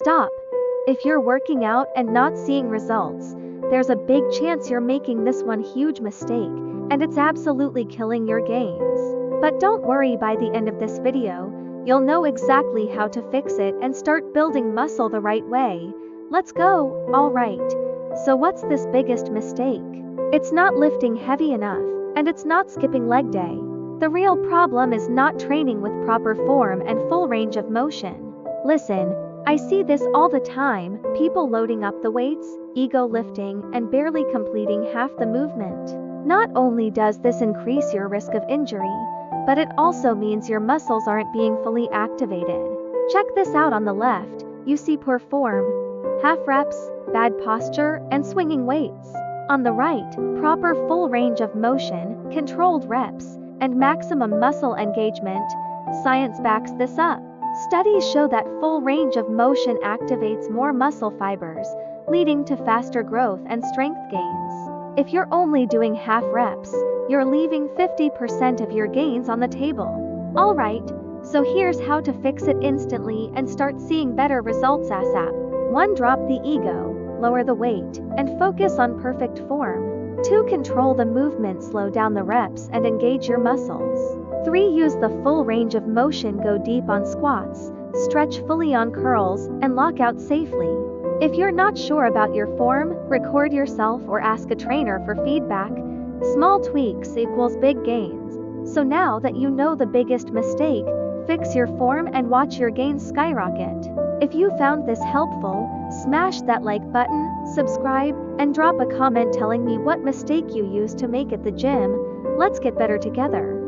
Stop. If you're working out and not seeing results, there's a big chance you're making this one huge mistake, and it's absolutely killing your gains. But don't worry, by the end of this video, you'll know exactly how to fix it and start building muscle the right way. Let's go. Alright. So what's this biggest mistake? It's not lifting heavy enough, and it's not skipping leg day. The real problem is not training with proper form and full range of motion. Listen, I see this all the time, people loading up the weights, ego lifting, and barely completing half the movement. Not only does this increase your risk of injury, but it also means your muscles aren't being fully activated. Check this out. On the left, you see poor form, half reps, bad posture, and swinging weights. On the right, proper full range of motion, controlled reps, and maximum muscle engagement. Science backs this up. Studies show that full range of motion activates more muscle fibers, leading to faster growth and strength gains. If you're only doing half reps, you're leaving 50% of your gains on the table. Alright, so here's how to fix it instantly and start seeing better results ASAP. 1. Drop the ego, lower the weight, and focus on perfect form. 2. Control the movement, slow down the reps and engage your muscles. 3. Use the full range of motion, go deep on squats, stretch fully on curls, and lock out safely. If you're not sure about your form, record yourself or ask a trainer for feedback. Small tweaks equals big gains. So now that you know the biggest mistake, fix your form and watch your gains skyrocket. If you found this helpful, smash that like button, subscribe, and drop a comment telling me what mistake you used to make at the gym. Let's get better together.